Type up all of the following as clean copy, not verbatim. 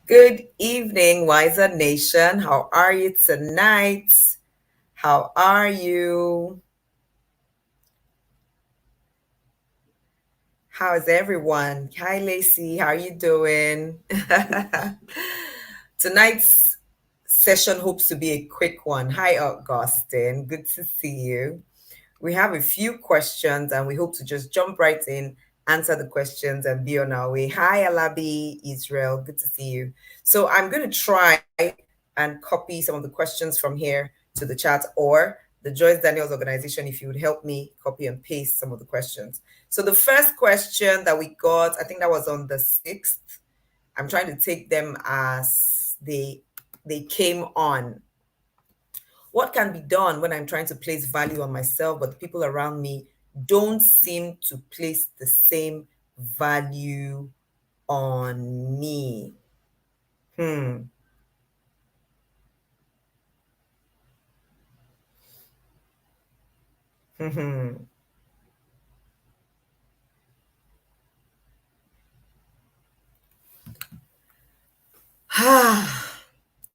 Good evening, Wiser Nation. How are you tonight? How are you? How is everyone? Hi, Lacey. How are you doing? Tonight's session hopes to be a quick one. Hi, Augustine. Good to see you. We have a few questions and we hope to just jump right in, answer the questions, and be on our way. Hi, Alabi, Israel. Good to see you. So I'm going to try and copy some of the questions from here to the chat, or the Joyce Daniels organization, if you would help me copy and paste some of the questions. So the first question that we got, I think that was on the 6th. I'm trying to take them as they came on. What can be done when I'm trying to place value on myself, but the people around me don't seem to place the same value on me? Hmm.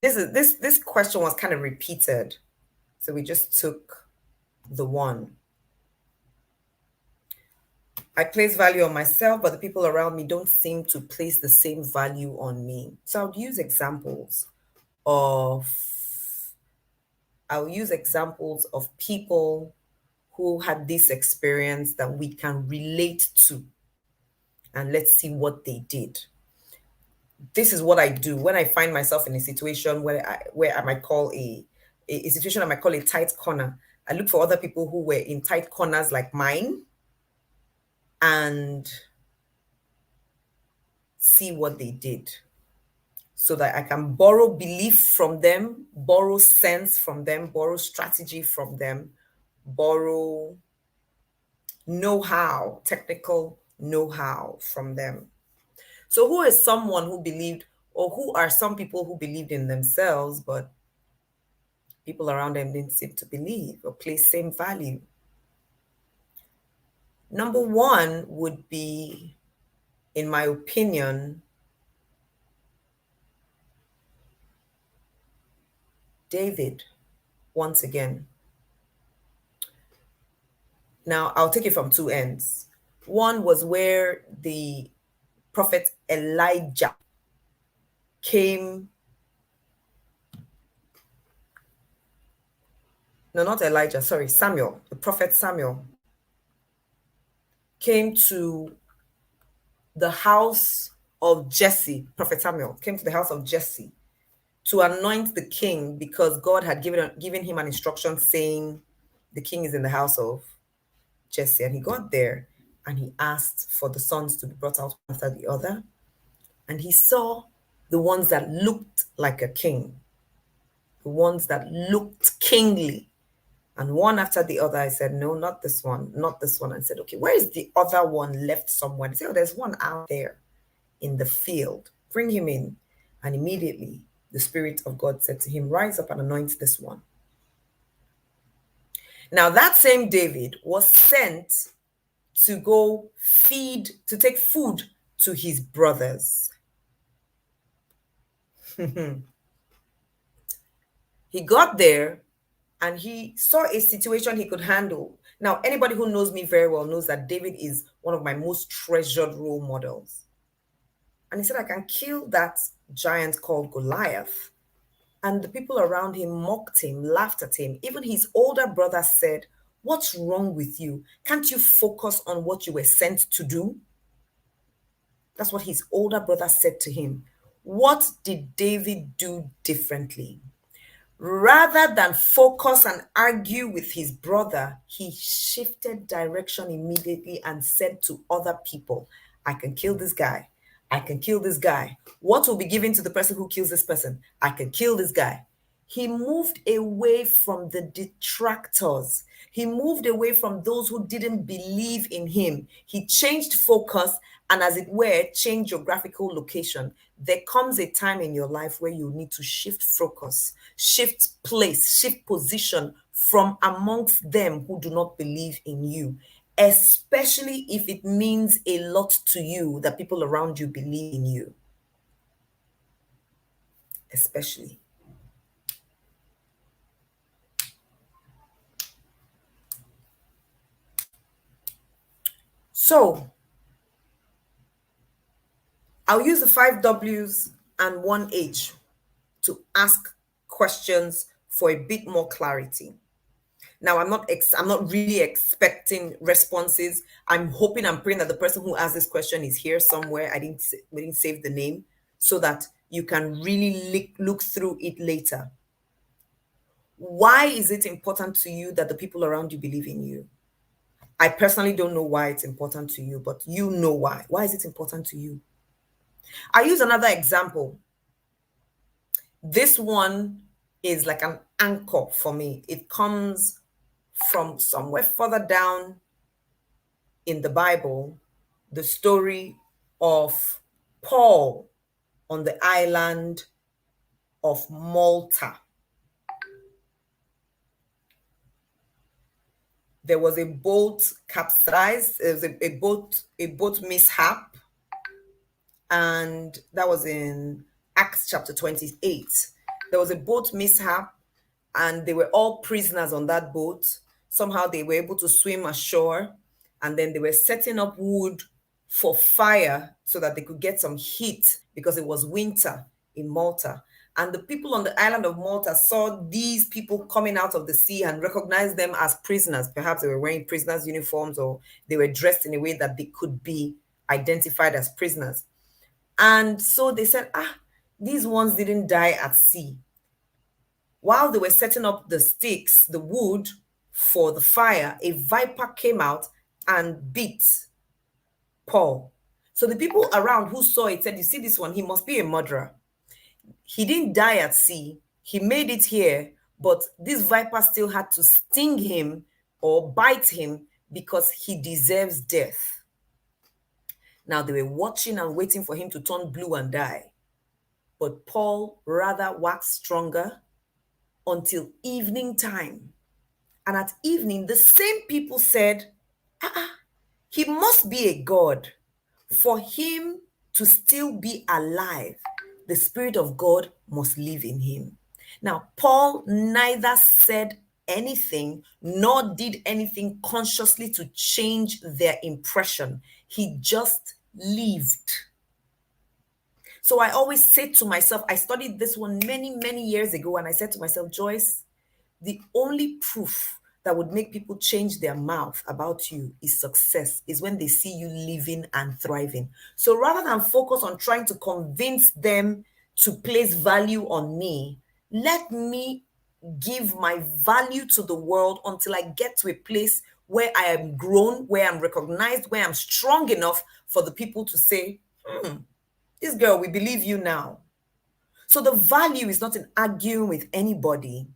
This question was kind of repeated, so we just took the one. I place value on myself, but the people around me don't seem to place the same value on me. So of I'll use examples of people who had this experience that we can relate to, and let's see what they did. This is what I do when I find myself in a situation where I might call a situation I might call a tight corner. I look for other people who were in tight corners like mine and see what they did, so that I can borrow belief from them, borrow sense from them, borrow strategy from them, borrow know-how, technical know-how from them. So who is someone who believed, or who are some people who believed in themselves, but people around them didn't seem to believe or place same value? Number one would be, in my opinion, David, once again. Now, I'll take it from two ends. One was where the prophet Elijah came, no, not Elijah, sorry, Samuel, the prophet Samuel came to the house of Jesse. Prophet Samuel came to the house of Jesse to anoint the king, because God had given him an instruction saying the king is in the house of Jesse. And he got there and he asked for the sons to be brought out one after the other. And he saw the ones that looked like a king, the ones that looked kingly. And one after the other, I said, no, not this one, not this one. I said, okay, where is the other one left somewhere? He said, oh, there's one out there in the field. Bring him in. And immediately the Spirit of God said to him, rise up and anoint this one. Now, that same David was sent to go feed, to take food to his brothers. He got there and he saw a situation he could handle. Now, anybody who knows me very well knows that David is one of my most treasured role models. And he said, I can kill that giant called Goliath. And the people around him mocked him, laughed at him. Even his older brother said, what's wrong with you? Can't you focus on what you were sent to do? That's what his older brother said to him. What did David do differently? Rather than focus and argue with his brother, he shifted direction immediately and said to other people, I can kill this guy. I can kill this guy. What will be given to the person who kills this person? I can kill this guy. He moved away from the detractors. He moved away from those who didn't believe in him. He changed focus and, as it were, changed geographical location. There comes a time in your life where you need to shift focus, shift place, shift position from amongst them who do not believe in you, especially if it means a lot to you that people around you believe in you. especially. So I'll use the 5 W's and 1 H to ask questions for a bit more clarity. Now, I'm not really expecting responses. I'm hoping and praying that the person who asked this question is here somewhere. We didn't save the name, so that you can really look through it later. Why is it important to you that the people around you believe in you? I personally don't know why it's important to you, but you know why. Why is it important to you? I use another example. This one is like an anchor for me. It comes from somewhere further down in the Bible, the story of Paul on the island of Malta. There was a boat capsized, there was a boat mishap, and that was in Acts chapter 28. There was a boat mishap, and they were all prisoners on that boat. Somehow they were able to swim ashore, and then they were setting up wood for fire so that they could get some heat because it was winter in Malta. And the people on the island of Malta saw these people coming out of the sea and recognized them as prisoners. Perhaps they were wearing prisoners' uniforms, or they were dressed in a way that they could be identified as prisoners. And so they said, these ones didn't die at sea. While they were setting up the sticks, the wood for the fire, a viper came out and bit Paul. So the people around who saw it said, you see this one, he must be a murderer. He didn't die at sea. He made it here, but this viper still had to sting him or bite him because he deserves death. Now they were watching and waiting for him to turn blue and die. But Paul rather waxed stronger until evening time. And at evening, the same people said, he must be a god. For him to still be alive, the Spirit of God must live in him. Now, Paul neither said anything nor did anything consciously to change their impression. He just lived. So I always say to myself, I studied this one many, many years ago, and I said to myself, Joyce, the only proof that would make people change their mouth about you is success, is when they see you living and thriving. So rather than focus on trying to convince them to place value on me, let me give my value to the world until I get to a place where I am grown, where I'm recognized, where I'm strong enough for the people to say, this girl, we believe you now. So the value is not in arguing with anybody.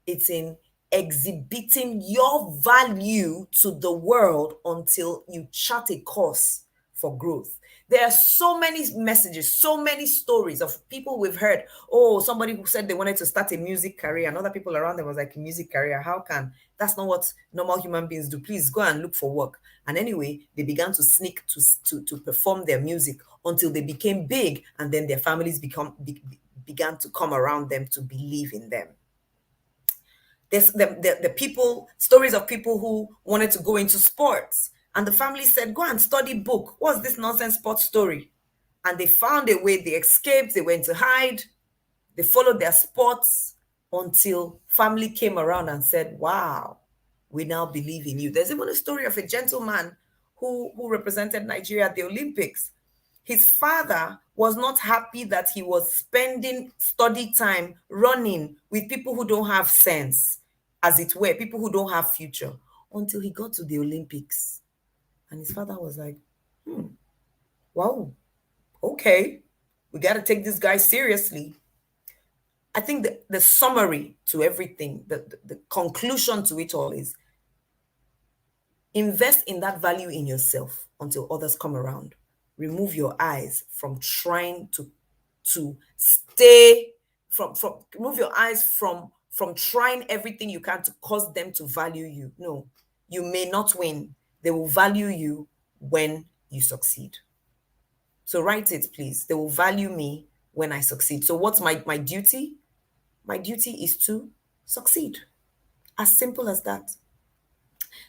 It's in exhibiting your value to the world until you chart a course for growth. There are so many messages, so many stories of people we've heard. Oh, somebody who said they wanted to start a music career, and other people around them was like, music career, how can? That's not what normal human beings do. Please go and look for work. And anyway, they began to sneak to perform their music until they became big, and then their families began to come around them to believe in them. There's the people, stories of people who wanted to go into sports, and the family said, go and study book. What's this nonsense sports story? And they found a way, they escaped, they went to hide, they followed their sports until family came around and said, wow, we now believe in you. There's even a story of a gentleman who represented Nigeria at the Olympics. His father was not happy that he was spending study time running with people who don't have sense, as it were, people who don't have future, until he got to the Olympics. And his father was like, wow, okay, we got to take this guy seriously. I think the summary to everything, the conclusion to it all is invest in that value in yourself until others come around. Remove your eyes from trying to stay from remove your eyes from trying everything you can to cause them to value you. No, you may not win. They will value you when you succeed. So write it, please. They will value me when I succeed. So what's my duty? My duty is to succeed. As simple as that.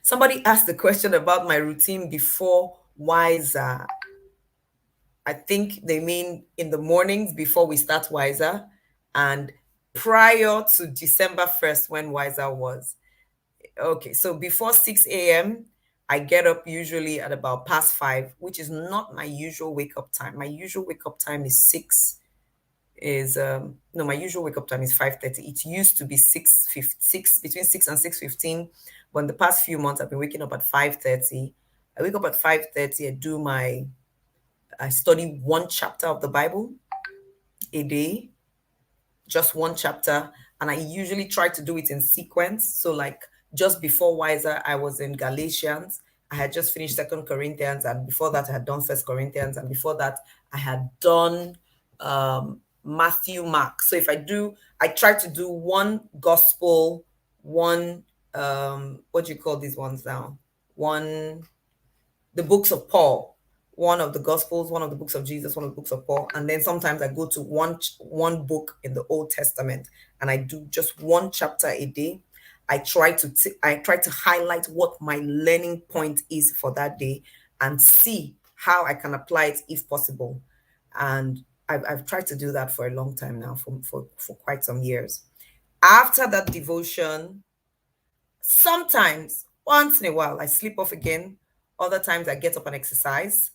Somebody asked the question about my routine before WISER. I think they mean in the mornings before we start WISER and prior to December 1st when WISER was. Okay, so before 6 a.m., I get up usually at about past 5, which is not my usual wake up time. My usual wake up time is 6 is no, my usual wake up time is 5:30. It used to be 6 between 6 and 6:15, but in the past few months I've been waking up at 5:30. I wake up at 5:30, I study one chapter of the Bible a day, just one chapter, and I usually try to do it in sequence. So like just before WISER, I was in Galatians. I had just finished Second Corinthians, and before that I had done First Corinthians, and before that I had done Matthew, Mark. So I try to do one gospel, one what do you call these ones now? One the books of Paul, one of the Gospels, one of the books of Jesus, one of the books of Paul, and then sometimes I go to one book in the Old Testament, and I do just one chapter a day. I try to highlight what my learning point is for that day, and see how I can apply it if possible. And I've tried to do that for a long time now, for quite some years. After that devotion, sometimes, once in a while, I sleep off again. Other times I get up and exercise.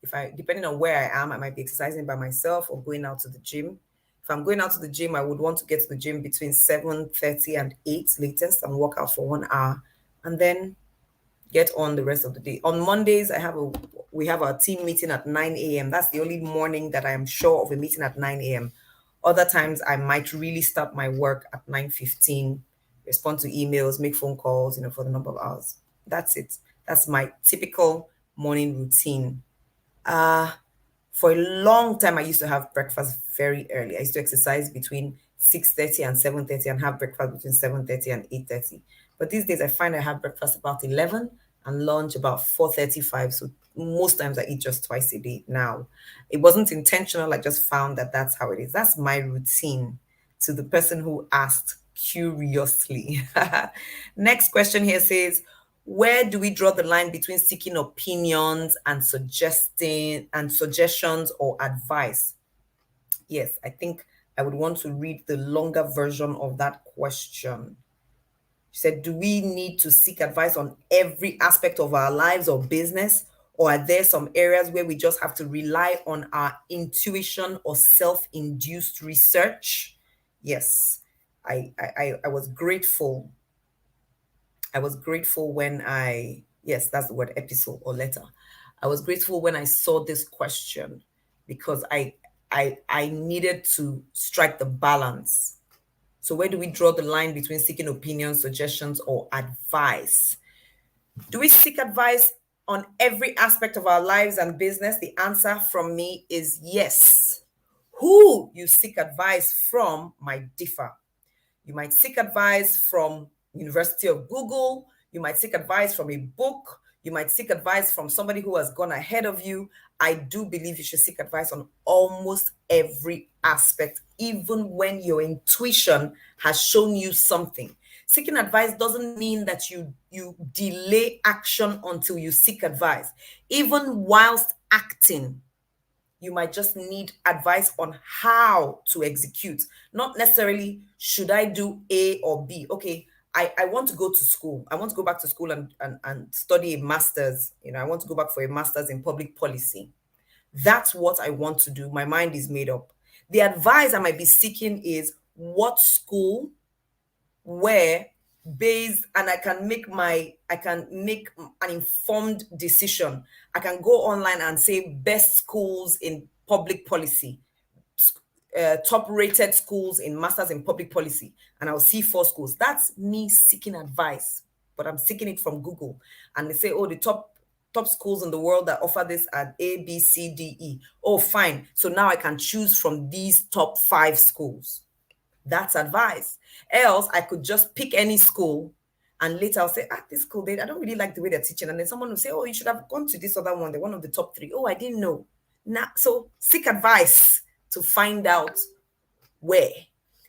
If I Depending on where I am, I might be exercising by myself or going out to the gym. If I'm going out to the gym, I would want to get to the gym between 7:30 and 8 latest and work out for 1 hour and then get on the rest of the day. On Mondays, we have our team meeting at 9 a.m. That's the only morning that I am sure of a meeting at 9 a.m. Other times I might really start my work at 9:15, respond to emails, make phone calls, for the number of hours. That's it. That's my typical morning routine. For a long time, I used to have breakfast very early. I used to exercise between 6:30 and 7:30 and have breakfast between 7:30 and 8:30. But these days, I find I have breakfast about 11 and lunch about 4:35. So most times I eat just twice a day now. It wasn't intentional. I just found that that's how it is. That's my routine. To the person who asked curiously. Next question here says, where do we draw the line between seeking opinions and suggestions or advice? Yes, I think I would want to read the longer version of that question. She said, do we need to seek advice on every aspect of our lives or business? Or are there some areas where we just have to rely on our intuition or self-induced research? Yes, I was grateful. I was grateful when yes, that's the word, epistle or letter. I was grateful when I saw this question because I needed to strike the balance. So where do we draw the line between seeking opinions, suggestions, or advice? Do we seek advice on every aspect of our lives and business? The answer from me is yes. Who you seek advice from might differ. You might seek advice from University of Google. You might seek advice from a book. You might seek advice from somebody who has gone ahead of you. I do believe you should seek advice on almost every aspect, even when your intuition has shown you something. Seeking advice doesn't mean that you delay action until you seek advice. Even whilst acting, you might just need advice on how to execute, not necessarily should I do A or B. Okay, I want to go to school. I want to go back to school and study a master's. I want to go back for a master's in public policy. That's what I want to do. My mind is made up. The advice I might be seeking is what school, where, based, and I can make an informed decision. I can go online and say best schools in public policy, top rated schools in masters in public policy, and I'll see 4 schools. That's me seeking advice, but I'm seeking it from Google. And they say, oh, the top schools in the world that offer this are A, B, C, D, E. Oh, fine. So now I can choose from these top 5 schools. That's advice. Else, I could just pick any school and later I'll say, this school, I don't really like the way they're teaching. And then someone will say, oh, you should have gone to this other one. They're one of the top 3. Oh, I didn't know. Now, so seek advice to find out where.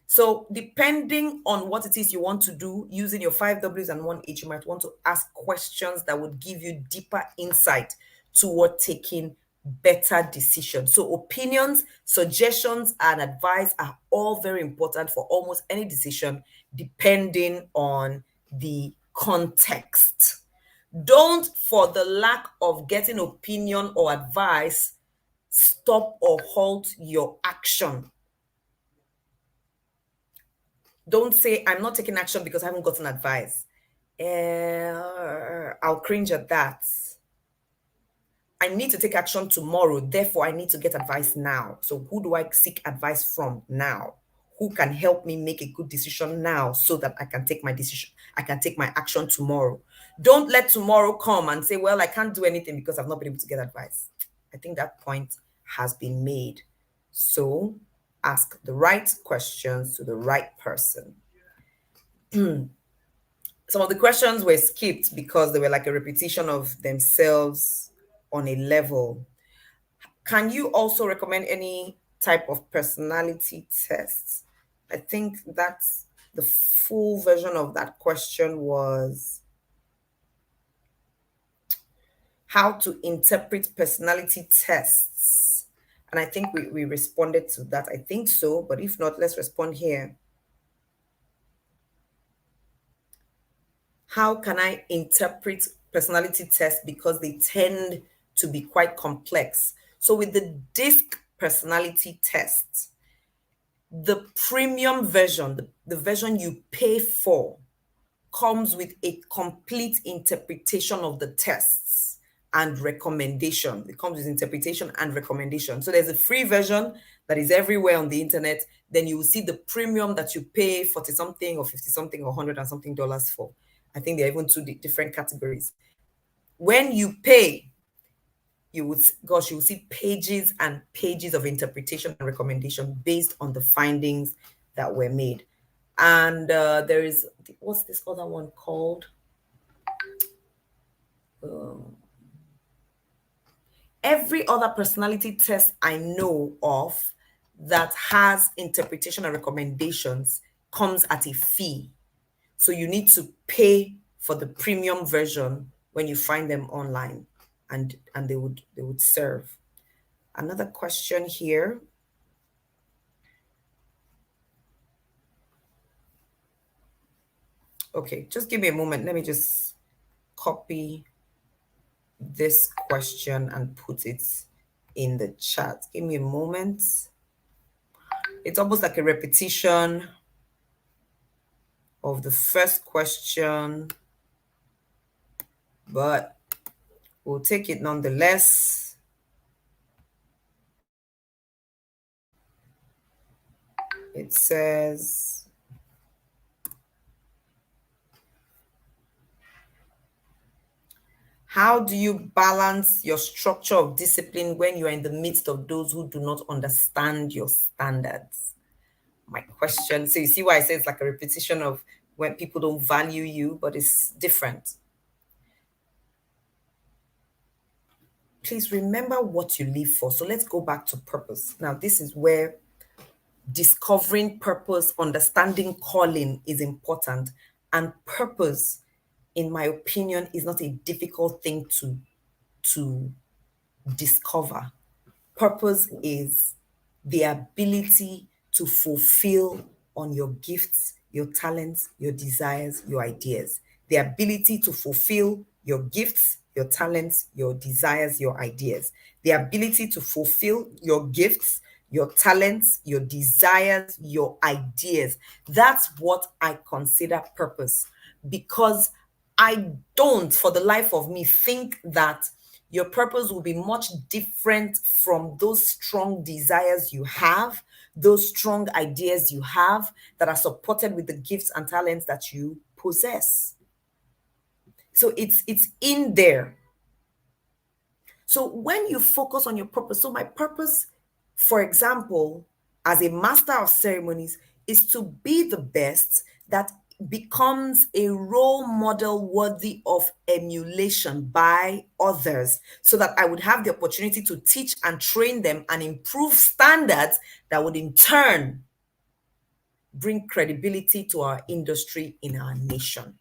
So depending on what it is you want to do, using your 5 Ws and 1 H, you might want to ask questions that would give you deeper insight toward taking better decisions. So opinions, suggestions, and advice are all very important for almost any decision, depending on the context. Don't, for the lack of getting opinion or advice, stop or halt your action. Don't say, I'm not taking action because I haven't gotten advice. I'll cringe at that. I need to take action tomorrow. Therefore, I need to get advice now. So who do I seek advice from now? Who can help me make a good decision now so that I can take my decision? I can take my action tomorrow. Don't let tomorrow come and say, well, I can't do anything because I've not been able to get advice. I think that point has been made. So ask the right questions to the right person. Some of the questions were skipped because they were like a repetition of themselves on a level. Can you also recommend any type of personality tests? I think that's the full version of that question was how to interpret personality tests. And I think we responded to that. I think so, but if not, let's respond here. How can I interpret personality tests because they tend to be quite complex? So with the DISC personality test, the premium version, the version you pay for, comes with a complete interpretation of the tests and recommendation. It comes with interpretation and recommendation. So there's a free version that is everywhere on the internet. Then you will see the premium that you pay 40 something or 50 something or 100 and something dollars for. I think there are even two different categories. When you pay, you will see pages and pages of interpretation and recommendation based on the findings that were made. And there is, what's this other one called? Every other personality test I know of that has interpretation and recommendations comes at a fee. So you need to pay for the premium version when you find them online, and they would serve. Another question here. Okay, just give me a moment. Let me just copy this question and put it in the chat. Give me a moment. It's almost like a repetition of the first question, but we'll take it nonetheless. It says, how do you balance your structure of discipline when you are in the midst of those who do not understand your standards? My question. So you see why I say it's like a repetition of when people don't value you, but it's different. Please remember what you live for. So let's go back to purpose. Now, this is where discovering purpose, understanding calling is important. And purpose, in my opinion, is not a difficult thing to discover. Purpose is the ability to fulfill on your gifts, your talents, your desires, your ideas. The ability to fulfill your gifts, your talents, your desires, your ideas. The ability to fulfill your gifts, your talents, your desires, your ideas. That's what I consider purpose, because I don't, for the life of me, think that your purpose will be much different from those strong desires you have, those strong ideas you have that are supported with the gifts and talents that you possess. So it's in there. So when you focus on your purpose, so my purpose, for example, as a master of ceremonies, is to be the best that becomes a role model worthy of emulation by others, so that I would have the opportunity to teach and train them and improve standards that would in turn bring credibility to our industry in our nation.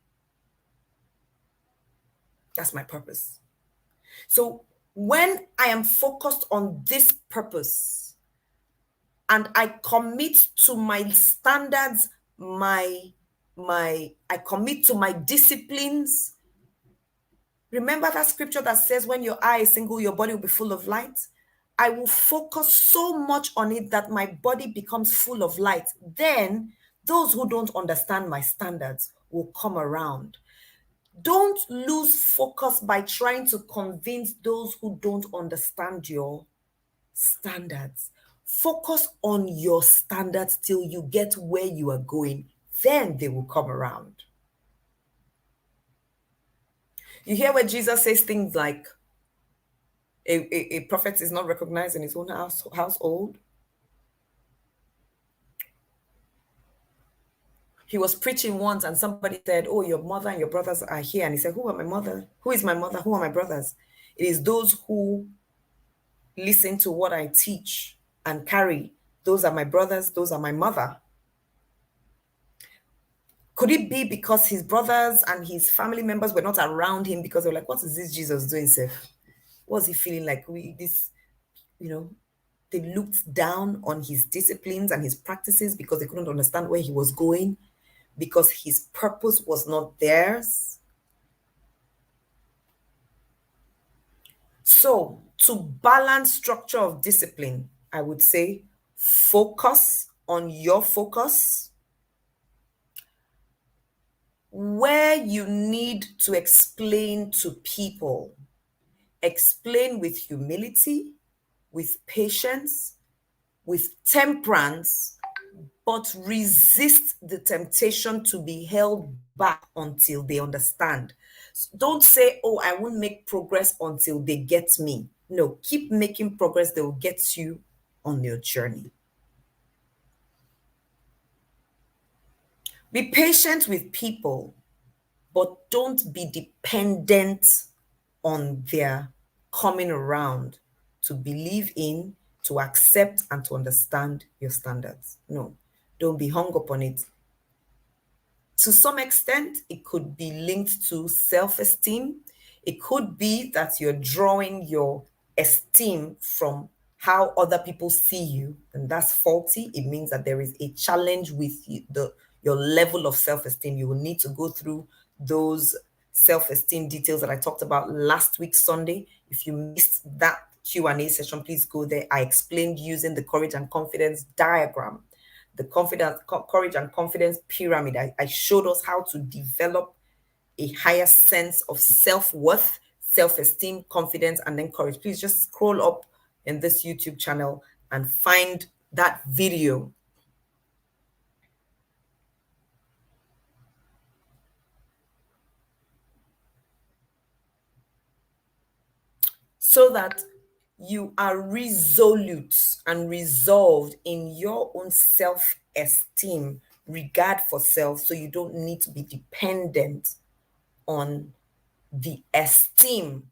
That's my purpose. So when I am focused on this purpose and I commit to my standards, I commit to my disciplines. Remember that scripture that says when your eye is single, your body will be full of light? I will focus so much on it that my body becomes full of light. Then those who don't understand my standards will come around. Don't lose focus by trying to convince those who don't understand your standards. Focus on your standards till you get where you are going. Then they will come around. You hear where Jesus says things like, a prophet is not recognized in his own household. He was preaching once and somebody said, oh, your mother and your brothers are here. And he said, who are my mother? Who is my mother? Who are my brothers? It is those who listen to what I teach and carry. Those are my brothers. Those are my mother. Could it be because his brothers and his family members were not around him because they were like, what is this Jesus doing, Seth? What's he feeling like? They looked down on his disciplines and his practices because they couldn't understand where he was going, because his purpose was not theirs. So, to balance structure of discipline, I would say focus on your focus. Where you need to explain to people, explain with humility, with patience, with temperance, but resist the temptation to be held back until they understand. Don't say, oh, I won't make progress until they get me. No, keep making progress. They will get you on your journey. Be patient with people, but don't be dependent on their coming around to believe in, to accept, and to understand your standards. No, don't be hung up on it. To some extent, it could be linked to self-esteem. It could be that you're drawing your esteem from how other people see you, and that's faulty. It means that there is a challenge with your level of self-esteem. You will need to go through those self-esteem details that I talked about last week, Sunday. If you missed that Q&A session, please go there. I explained using the courage and confidence diagram, the courage and confidence pyramid. I showed us how to develop a higher sense of self-worth, self-esteem, confidence, and then courage. Please just scroll up in this YouTube channel and find that video. So that you are resolute and resolved in your own self-esteem, regard for self, so you don't need to be dependent on the esteem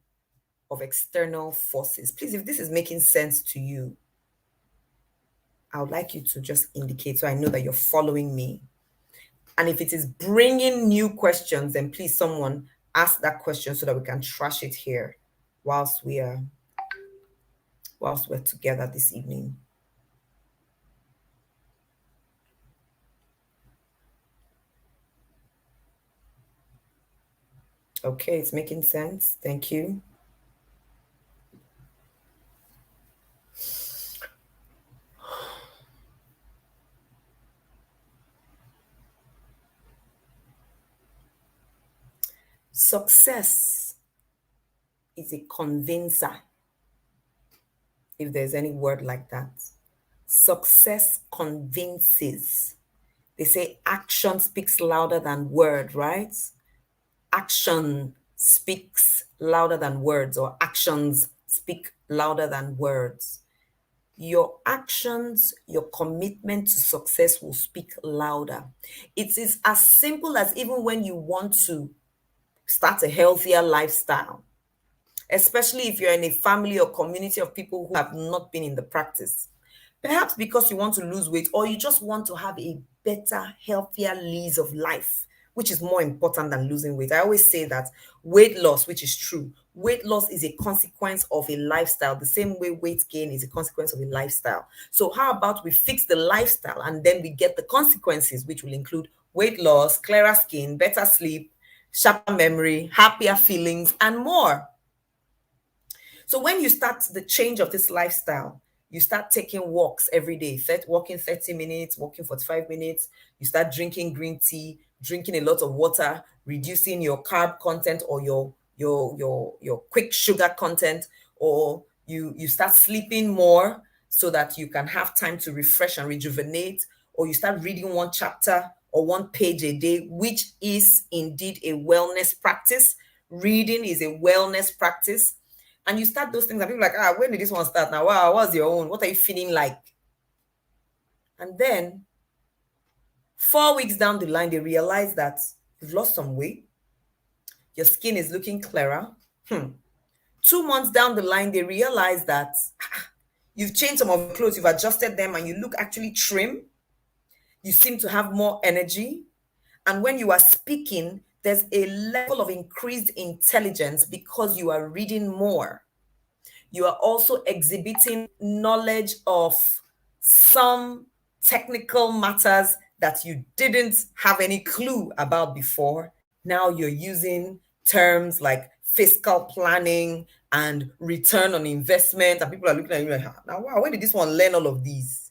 of external forces. Please, if this is making sense to you, I would like you to just indicate so I know that you're following me. And if it is bringing new questions, then please someone ask that question so that we can trash it here whilst we're together this evening. Okay, it's making sense. Thank you. Success is a convincer, if there's any word like that. Success convinces. They say action speaks louder than word, right? Action speaks louder than words, or actions speak louder than words. your actions, your commitment to success will speak louder. It is as simple as even when you want to start a healthier lifestyle, especially if you're in a family or community of people who have not been in the practice. Perhaps because you want to lose weight or you just want to have a better, healthier lease of life, which is more important than losing weight. I always say that weight loss, which is true, weight loss is a consequence of a lifestyle, the same way weight gain is a consequence of a lifestyle. So, how about we fix the lifestyle and then we get the consequences, which will include weight loss, clearer skin, better sleep, sharper memory, happier feelings, and more. So when you start the change of this lifestyle, you start taking walks every day, walking 30 minutes, walking 45 minutes, you start drinking green tea, drinking a lot of water, reducing your carb content or your quick sugar content, or you start sleeping more so that you can have time to refresh and rejuvenate, or you start reading one chapter or one page a day, which is indeed a wellness practice. Reading is a wellness practice, and you start those things, and people are like, when did this one start now? Wow, what's your own? What are you feeling like? And then 4 weeks down the line, they realize that you've lost some weight, your skin is looking clearer. 2 months down the line, they realize that you've changed some of your clothes, you've adjusted them, and you look actually trim. You seem to have more energy. And when you are speaking, there's a level of increased intelligence because you are reading more. You are also exhibiting knowledge of some technical matters that you didn't have any clue about before. Now you're using terms like fiscal planning and return on investment, and people are looking at you like, now, wow, where did this one learn all of these?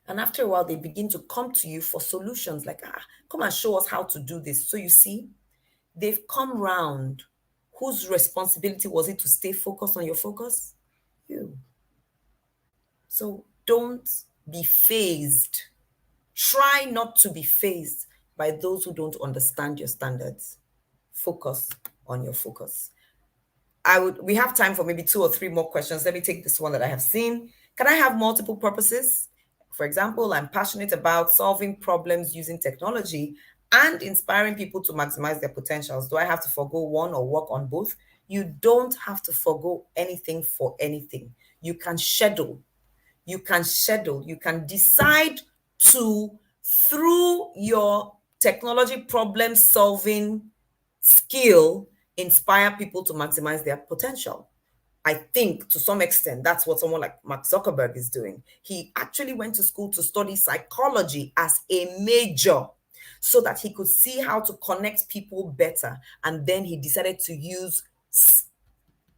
And after a while, they begin to come to you for solutions like, come and show us how to do this. So you see, they've come round. Whose responsibility was it to stay focused on your focus? You. So don't be phased. Try not to be phased by those who don't understand your standards. Focus on your focus. We have time for maybe 2 or 3 more questions. Let me take this one that I have seen. Can I have multiple purposes? For example, I'm passionate about solving problems using technology and inspiring people to maximize their potentials. Do I have to forgo one or work on both? You don't have to forgo anything for anything. You can schedule. You can decide to, through your technology problem solving skill, inspire people to maximize their potential. I think to some extent that's what someone like Mark Zuckerberg is doing. He actually went to school to study psychology as a major so that he could see how to connect people better. And then he decided to use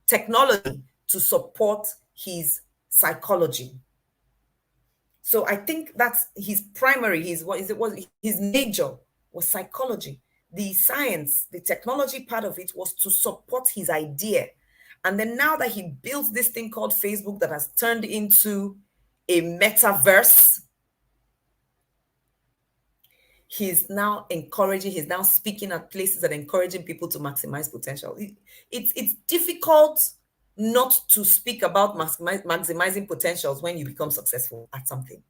technology to support his psychology. So I think that's his primary, his major was psychology. The science, the technology part of it was to support his idea. And then now that he built this thing called Facebook that has turned into a metaverse, he's now speaking at places and encouraging people to maximize potential. It's difficult not to speak about maximizing potentials when you become successful at something.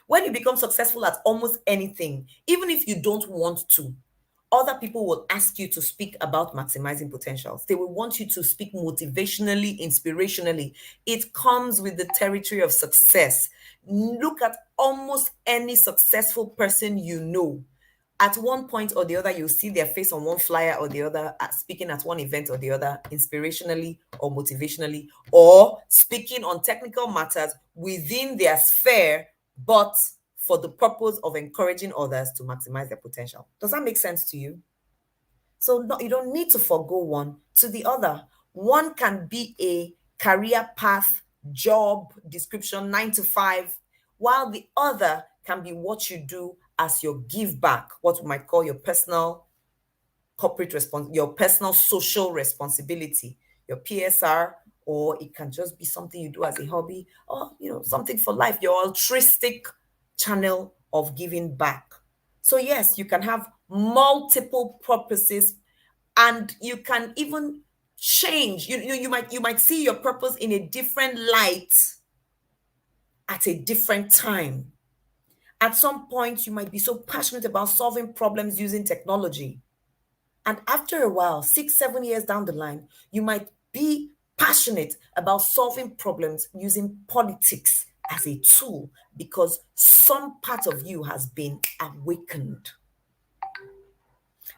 When you become successful at almost anything, even if you don't want to, other people will ask you to speak about maximizing potentials. They will want you to speak motivationally, inspirationally. It comes with the territory of success. Look at almost any successful person you know. At one point or the other, you'll see their face on one flyer or the other, speaking at one event or the other, inspirationally or motivationally, or speaking on technical matters within their sphere, but for the purpose of encouraging others to maximize their potential. Does that make sense to you? So no, you don't need to forego one to the other. One can be a career path, job description, 9 to 5, while the other can be what you do as your give back, what we might call your personal your personal social responsibility, your PSR, or it can just be something you do as a hobby, or something for life, your altruistic channel of giving back. So yes, you can have multiple purposes, and you can even change. You might see your purpose in a different light at a different time. At some point, you might be so passionate about solving problems using technology. And after a while, 6, 7 years down the line, you might be passionate about solving problems using politics as a tool because some part of you has been awakened.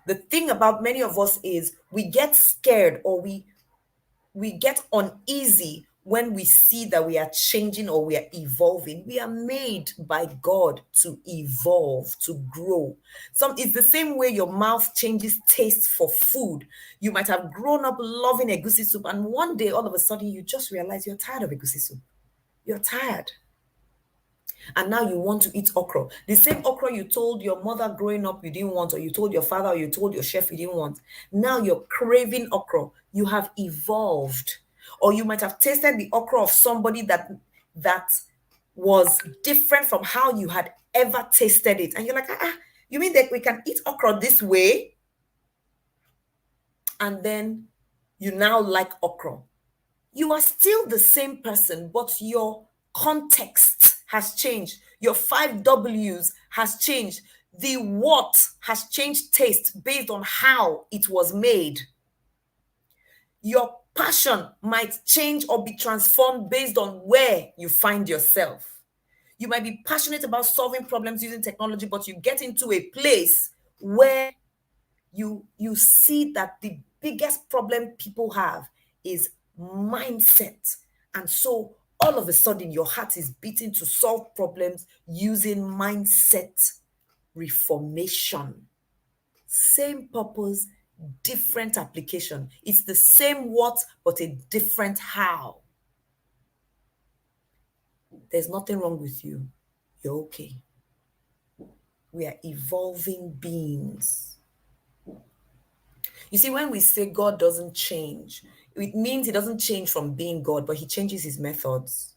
The thing about many of us is we get scared, or we get uneasy when we see that we are changing or we are evolving. We are made by God to evolve, to grow. It's the same way your mouth changes taste for food. You might have grown up loving egusi soup, and one day all of a sudden you just realize you're tired of egusi soup. You're tired. And now you want to eat okra. The same okra you told your mother growing up you didn't want, or you told your father, or you told your chef you didn't want. Now you're craving okra. You have evolved. Or you might have tasted the okra of somebody that was different from how you had ever tasted it. And you're like, you mean that we can eat okra this way? And then you now like okra. You are still the same person, but your context has changed. Your 5 W's has changed. The what has changed taste based on how it was made. Your passion might change or be transformed based on where you find yourself. You might be passionate about solving problems using technology, but you get into a place where you see that the biggest problem people have is mindset. And so all of a sudden your heart is beating to solve problems using mindset reformation. Same purpose, different application. It's the same what, but a different how. There's nothing wrong with you. You're okay. We are evolving beings. You see, when we say God doesn't change, it means he doesn't change from being God, but he changes his methods.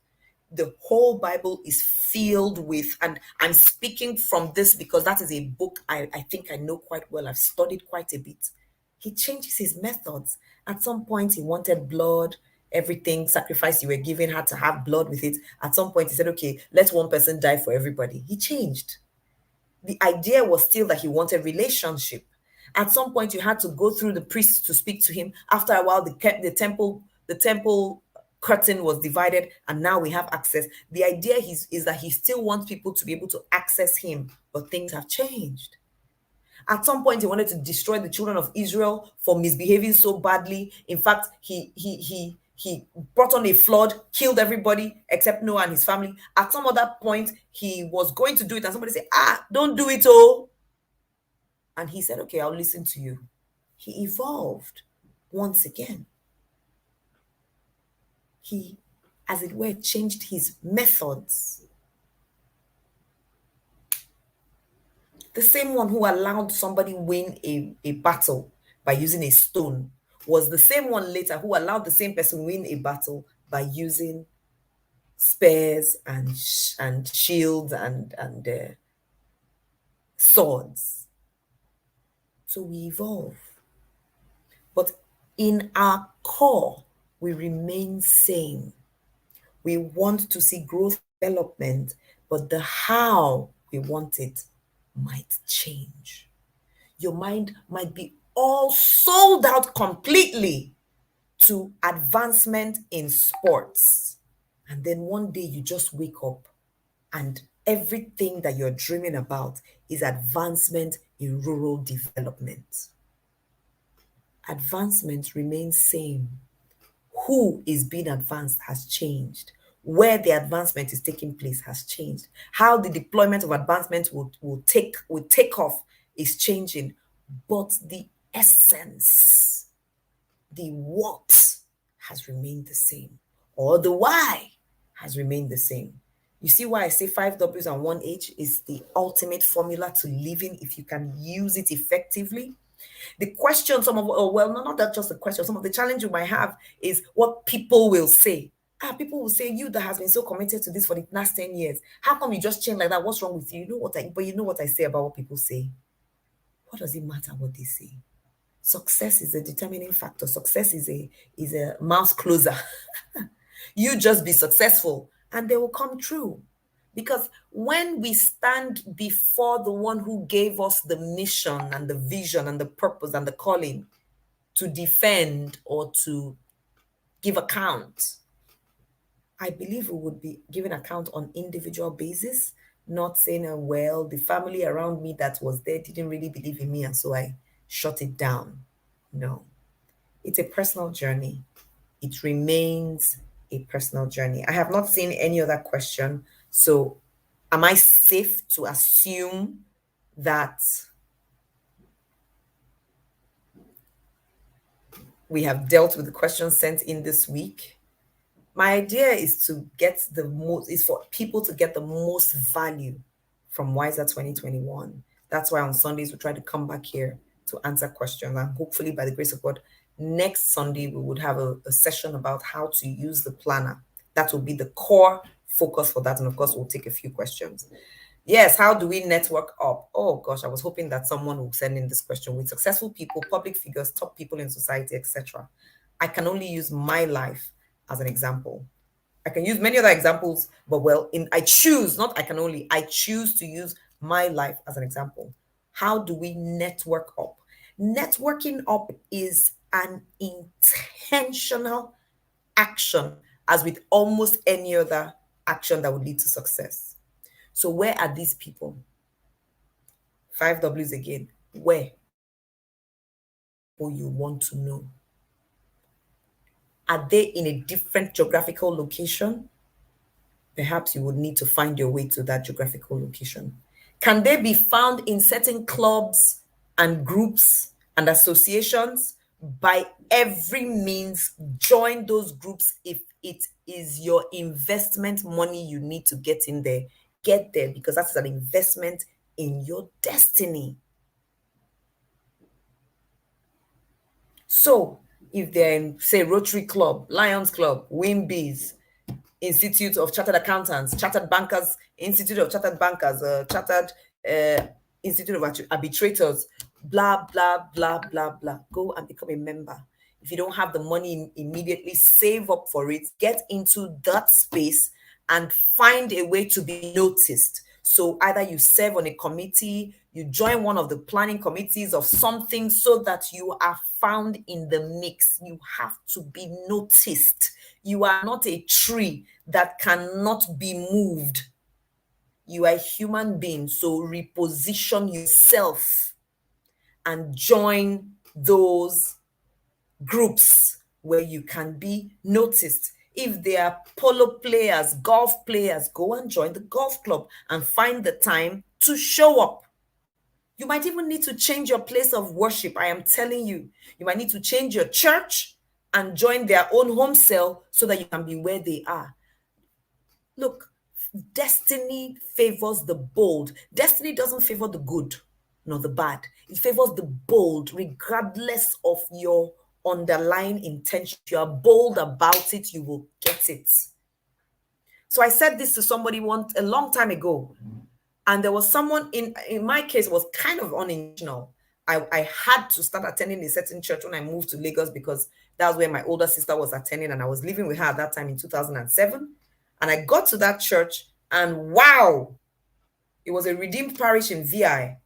The whole Bible is filled with, and I'm speaking from this because that is a book I think I know quite well. I've studied quite a bit. He changes his methods. At some point, he wanted blood. Everything, sacrifice you were giving had to have blood with it. At some point, he said, okay, let one person die for everybody. He changed. The idea was still that he wanted relationship. At some point, you had to go through the priest to speak to him. After a while, the temple curtain was divided, and now we have access. The idea is that he still wants people to be able to access him, but things have changed. At some point, he wanted to destroy the children of Israel for misbehaving so badly. In fact, he brought on a flood, killed everybody except Noah and his family. At some other point, he was going to do it, and somebody said, don't do it, oh. And he said, okay, I'll listen to you. He evolved once again. He, as it were, changed his methods. The same one who allowed somebody win a battle by using a stone was the same one later who allowed the same person win a battle by using spears and shields and swords. So we evolve. But in our core, we remain same. We want to see growth, development, but the how we want it might change. Your mind might be all sold out completely to advancement in sports. And then one day you just wake up and everything that you're dreaming about is advancement in rural development. Advancement remains same. Who is being advanced has changed. Where the advancement is taking place has changed. How the deployment of advancement will take off is changing. But the essence, the what has remained the same, or the why has remained the same. You see why I say 5 W's and 1 H is the ultimate formula to living if you can use it effectively. The question, not that just the question, some of the challenge you might have is what people will say. People will say, you that has been so committed to this for the last 10 years, how come you just change like that? What's wrong with you? But you know what I say about what people say. What does it matter what they say? Success is a determining factor. Success is a mouse closer. You just be successful and they will come true. Because when we stand before the one who gave us the mission and the vision and the purpose and the calling to defend or to give account, I believe we would be giving account on individual basis, not saying, well, the family around me that was there didn't really believe in me, and so I shut it down. No, it's a personal journey. It remains a personal journey. I have not seen any other question. So, am I safe to assume that we have dealt with the questions sent in this week? My idea is to get the most, is for people to get the most value from WISER 2021. That's why on Sundays we try to come back here to answer questions. And hopefully, by the grace of God, next Sunday we would have a session about how to use the planner. That will be the core focus for that. And of course, we'll take a few questions. Yes, how do we network up? Oh gosh, I was hoping that someone would send in this question. With successful people, public figures, top people in society, etc. I can only use my life as an example. I can use many other examples, but I choose, not I can only, I choose to use my life as an example. How do we network up? Networking up is an intentional action, as with almost any other action that would lead to success. So, where are these people? 5 W's again. Where? Who you want to know? Are they in a different geographical location? Perhaps you would need to find your way to that geographical location. Can they be found in certain clubs and groups and associations? By every means, join those groups if it is your investment money you need to get in there. Get there, because that's an investment in your destiny. So, if they're in, say, Rotary Club, Lions Club, Wimbees, Institute of Chartered Accountants, Chartered Bankers, Institute of Chartered Bankers, Chartered Institute of Arbitrators, blah, blah, blah, blah, blah. Go and become a member. If you don't have the money immediately, save up for it, get into that space and find a way to be noticed. So either you serve on a committee, you join one of the planning committees of something so that you are found in the mix. You have to be noticed. You are not a tree that cannot be moved. You are a human being, so reposition yourself and join those groups where you can be noticed. If they are polo players, golf players, go and join the golf club and find the time to show up. You might even need to change your place of worship. I am telling you, you might need to change your church and join their own home cell so that you can be where they are. Look, destiny favors the bold. Destiny doesn't favor the good nor the bad. It favors the bold, regardless of your underlying intention. If you are bold about it, you will get it. So I said this to somebody once a long time ago, and there was someone in my case, it was kind of unintentional. I had to start attending a certain church when I moved to Lagos, because that was where my older sister was attending, and I was living with her at that time in 2007. And I got to that church, and wow, it was a redeemed parish in VI.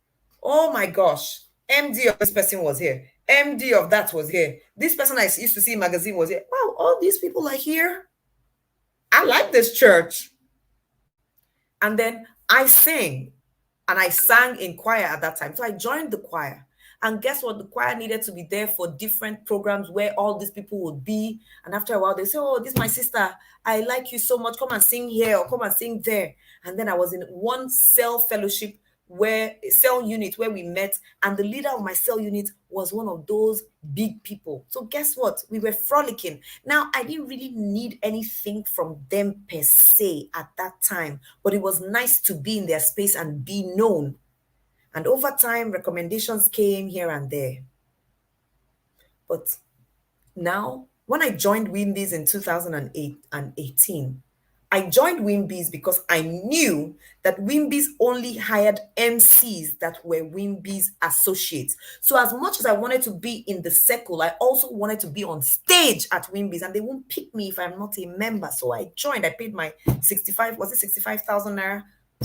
Oh my gosh, MD of this person was here. MD of that was here. This person I used to see in magazine was here. Wow, all these people are here. I like this church. And then I sing, and I sang in choir at that time. So I joined the choir. And guess what? The choir needed to be there for different programs where all these people would be. And after a while, they say, oh, this is my sister. I like you so much. Come and sing here or come and sing there. And then I was in one cell fellowship, where a cell unit where we met, and the leader of my cell unit was one of those big people. So guess what? We were frolicking. Now, I didn't really need anything from them per se at that time, but it was nice to be in their space and be known. And over time, recommendations came here and there. But now, when I joined Wimbees in 2008 and 18, I joined Wimbies because I knew that Wimbies only hired MCs that were Wimbies associates. So as much as I wanted to be in the circle, I also wanted to be on stage at Wimbies, and they won't pick me if I'm not a member. So I joined. I paid my 65,000 naira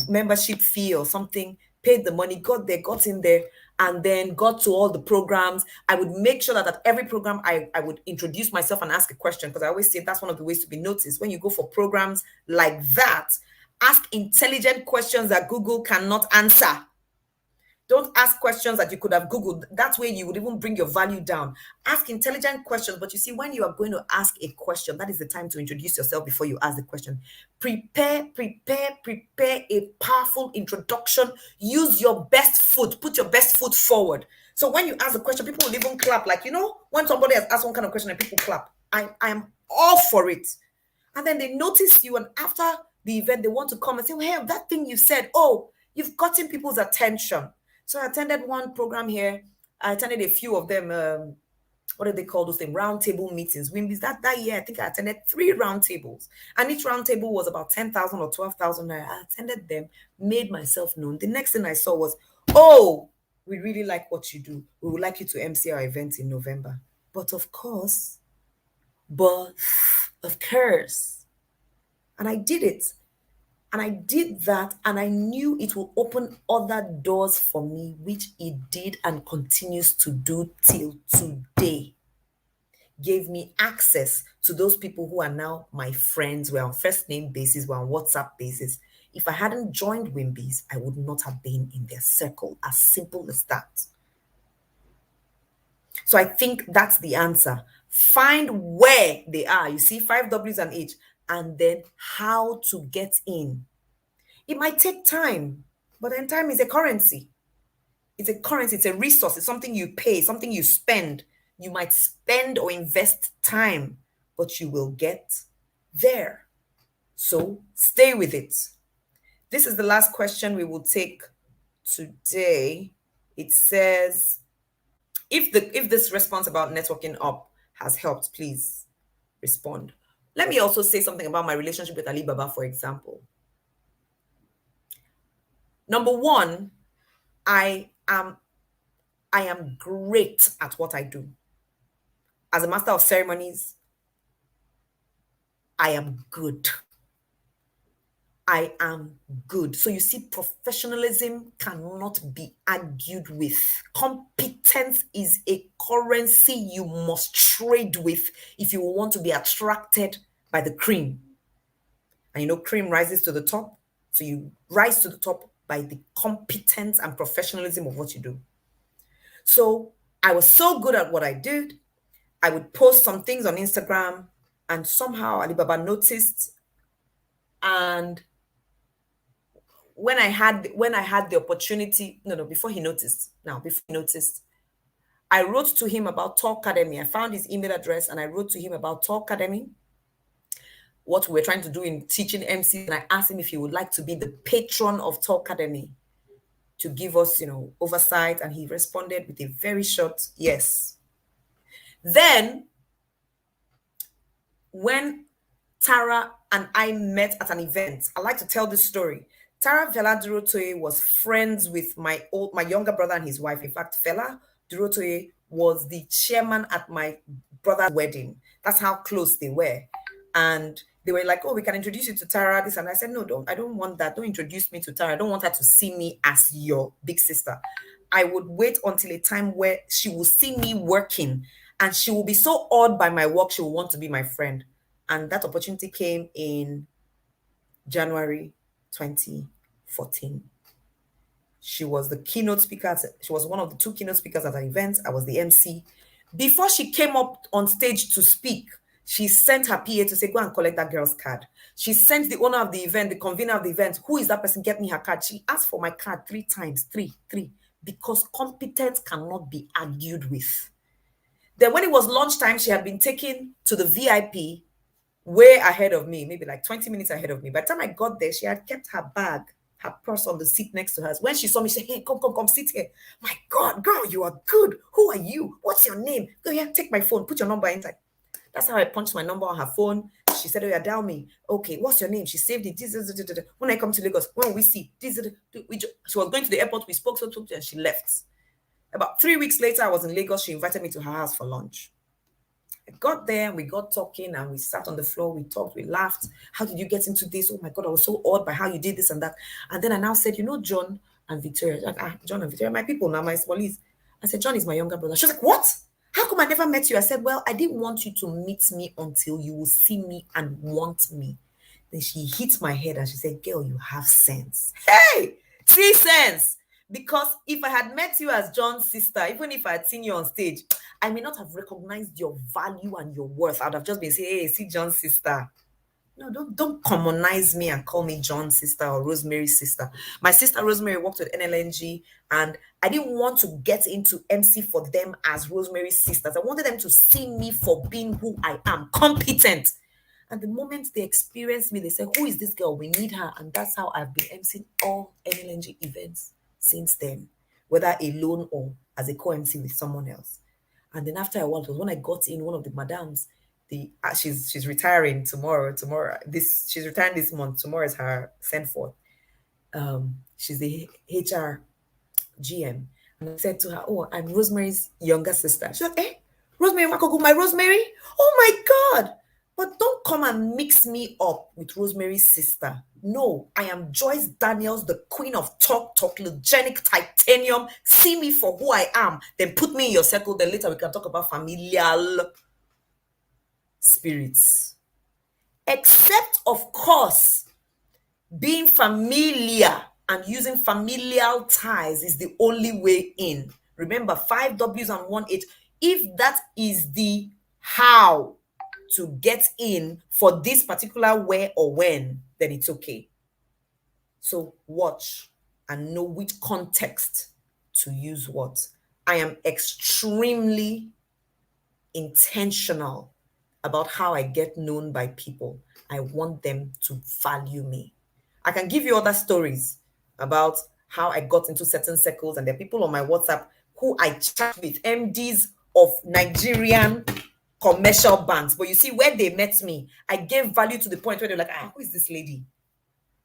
membership fee or something, paid the money, got there, got in there, and then got to all the programs. I would make sure that at every program I would introduce myself and ask a question, because I always say that's one of the ways to be noticed. When you go for programs like that, ask intelligent questions that Google cannot answer. Don't ask questions that you could have Googled. That way you would even bring your value down. Ask intelligent questions. But you see, when you are going to ask a question, that is the time to introduce yourself before you ask the question. Prepare a powerful introduction. Use your best foot. Put your best foot forward. So when you ask the question, people will even clap. Like, when somebody has asked one kind of question and people clap, I am all for it. And then they notice you, and after the event, they want to come and say, hey, that thing you said, you've gotten people's attention. So I attended one program here. I attended a few of them. What do they call those things? Round table meetings. Wimbies. That year, I think I attended 3 round tables. And each round table was about 10,000 or 12,000. I attended them, made myself known. The next thing I saw was, we really like what you do. We would like you to MC our event in November. But of course, and I did it. And I did that, and I knew it will open other doors for me, which it did and continues to do till today. Gave me access to those people who are now my friends. We're on first name basis, we're on WhatsApp basis. If I hadn't joined Wimbies, I would not have been in their circle. As simple as that. So I think that's the answer. Find where they are. You see, 5 W's and H. And then how to get in. It might take time, but then time is a currency. It's a currency, it's a resource, it's something you pay, something you spend. You might spend or invest time, but you will get there. So stay with it. This is the last question we will take today. It says, if this response about networking up has helped, please respond. Let me also say something about my relationship with Alibaba, for example. Number one, I am great at what I do. As a master of ceremonies, I am good. I am good. So you see, professionalism cannot be argued with. Competence is a currency you must trade with if you want to be attracted by the cream. And cream rises to the top. So you rise to the top by the competence and professionalism of what you do. So I was so good at what I did. I would post some things on Instagram, and somehow Alibaba noticed. And when I had the opportunity, before he noticed, I wrote to him about Talk Academy. I found his email address and I wrote to him about Talk Academy, what we were trying to do in teaching MC. And I asked him if he would like to be the patron of Talk Academy to give us, oversight. And he responded with a very short yes. Then, when Tara and I met at an event, I like to tell this story. Tara Fela Durotoye was friends with my younger brother and his wife. In fact, Fela Durotoye was the chairman at my brother's wedding. That's how close they were. And they were like, we can introduce you to Tara, this. And I said, no, I don't want that. Don't introduce me to Tara. I don't want her to see me as your big sister. I would wait until a time where she will see me working and she will be so awed by my work, she will want to be my friend. And that opportunity came in January 2014. She was the keynote speaker. She was one of the 2 keynote speakers at an event. I was the MC. Before she came up on stage to speak, she sent her PA to say, go and collect that girl's card. She sent the owner of the event, the convener of the event, who is that person? Get me her card. She asked for my card 3 times, three, because competence cannot be argued with. Then when it was lunchtime, she had been taken to the VIP way ahead of me, maybe like 20 minutes ahead of me. By the time I got there, she had kept her bag, her purse on the seat next to hers. When she saw me, she said, hey, come, sit here. My God, girl, you are good. Who are you? What's your name? Go here, take my phone, put your number inside. That's how I punched my number on her phone. She said, oh, yeah, dial me. Okay, what's your name? She saved it. When I come to Lagos, when we see, she was going to the airport, we spoke, and she left. About 3 weeks later, I was in Lagos. She invited me to her house for lunch. I got there, we got talking, and we sat on the floor, we talked, we laughed. How did you get into this? Oh my God, I was so awed by how you did this and that. And then I now said, John and Victoria, John and Victoria, my people now, my smallies. I said, John is my younger brother. She was like, what? How come I never met you? I said, well, I didn't want you to meet me until you will see me and want me. Then she hit my head and she said, girl, you have sense. Hey, see sense. Because if I had met you as John's sister, even if I had seen you on stage, I may not have recognized your value and your worth. I would have just been saying, hey, see John's sister. No, don't commonize me and call me John's sister or Rosemary's sister. My sister Rosemary worked with NLNG, and I didn't want to get into MC for them as Rosemary's sisters. I wanted them to see me for being who I am, competent. And the moment they experienced me, they said, who is this girl? We need her. And that's how I've been emceeing all NLNG events since then, whether alone or as a co-MC with someone else. And then after a while, it was when I got in, one of the madams, she's retiring tomorrow. She's retiring this month. Tomorrow is her send forth. She's the HR GM. And I said to her, oh, I'm Rosemary's younger sister. She's like, Rosemary Wakogu, my Rosemary? Oh my God. But don't come and mix me up with Rosemary's sister. No, I am Joyce Daniels, the queen of talkogenic titanium. See me for who I am. Then put me in your circle. Then later we can talk about familial spirits. Except, of course, being familiar and using familial ties is the only way in. Remember, 5 W's and 1 H. If that is the how to get in for this particular where or when, then it's okay. So watch and know which context to use what. I am extremely intentional about how I get known by people. I want them to value me. I can give you other stories about how I got into certain circles, and there are people on my WhatsApp who I chat with, MDs of Nigerian commercial banks. But you see, where they met me, I gave value to the point where they're like, who is this lady?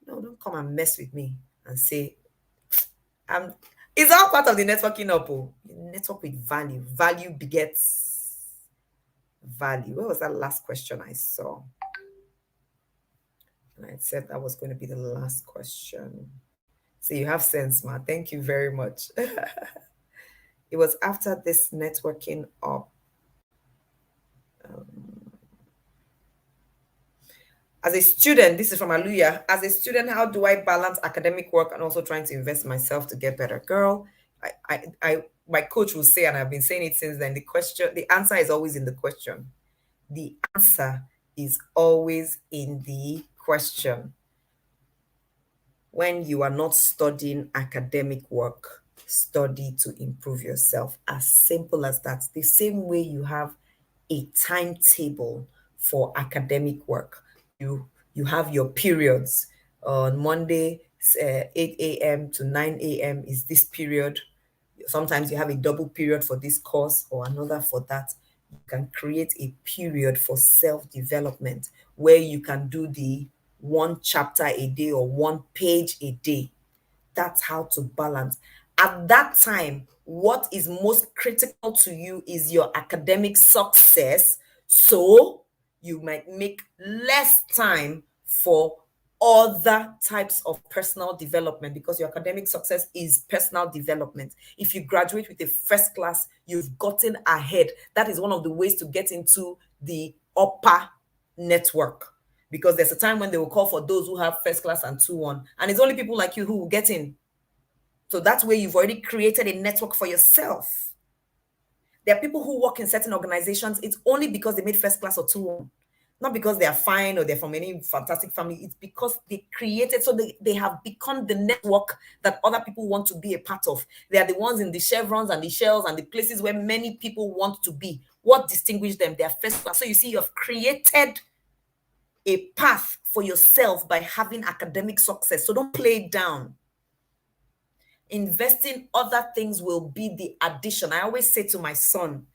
No, don't come and mess with me and say, it's all part of the networking up. You network with value. Value begets value. What was that last question I saw? And I said that was going to be the last question. So you have sense, ma. Thank you very much. It was after this networking up. As a student, this is from Aluya. As a student, how do I balance academic work and also trying to invest in myself to get better? Girl, my coach will say, and I've been saying it since then, the answer is always in the question. The answer is always in the question. When you are not studying academic work, study to improve yourself. As simple as that. The same way you have a timetable for academic work. You have your periods. On Monday, 8 a.m. to 9 a.m. is this period. Sometimes you have a double period for this course or another for that. You can create a period for self-development where you can do the 1 chapter a day or 1 page a day. That's how to balance. At that time, what is most critical to you is your academic success. So you might make less time for other types of personal development because your academic success is personal development. If you graduate with a first class, you've gotten ahead. That is one of the ways to get into the upper network, because there's a time when they will call for those who have first class and 2-1, and it's only people like you who will get in. So that's where you've already created a network for yourself. There are people who work in certain organizations. It's only because they made first class or 2-1. Not because they are fine or they're from any fantastic family. It's because they created, so they have become the network that other people want to be a part of. They are the ones in the chevrons and the shells and the places where many people want to be. What distinguishes them? They are first class. So you see, you have created a path for yourself by having academic success. So don't play it down. Investing other things will be the addition. I always say to my son,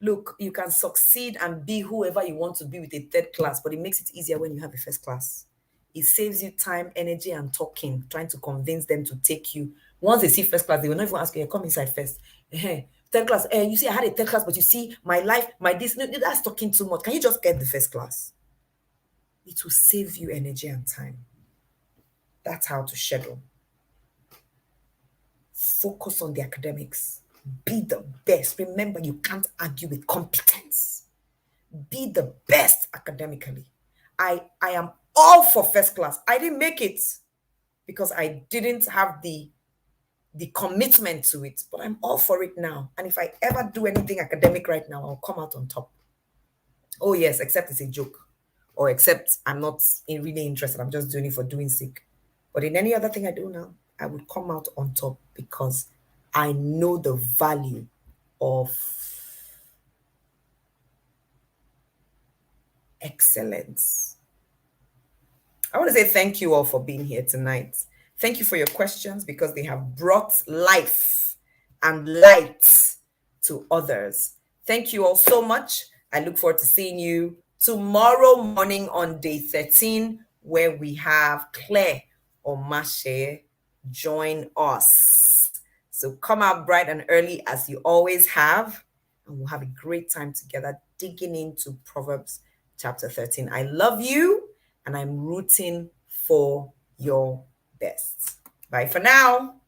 Look, you can succeed and be whoever you want to be with a third class, but it makes it easier when you have a first class. It saves you time, energy, and talking, trying to convince them to take you. Once they see first class, they will not even ask you, come inside first. Third class, you see, I had a third class, but you see, my life, my this, no, that's talking too much. Can you just get the first class? It will save you energy and time. That's how to schedule. Focus on the academics. Be the best. Remember, you can't argue with competence. Be the best academically. I am all for first class. I didn't make it because I didn't have the commitment to it, but I'm all for it now. And if I ever do anything academic right now, I'll come out on top. Oh yes, except it's a joke, or except I'm not really interested. I'm just doing it for doing sake. But in any other thing I do now, I would come out on top because I know the value of excellence. I want to say thank you all for being here tonight. Thank you for your questions because they have brought life and light to others. Thank you all so much. I look forward to seeing you tomorrow morning on day 13, where we have Claire Omashe join us. So come out bright and early as you always have, and we'll have a great time together digging into Proverbs chapter 13. I love you, and I'm rooting for your best. Bye for now.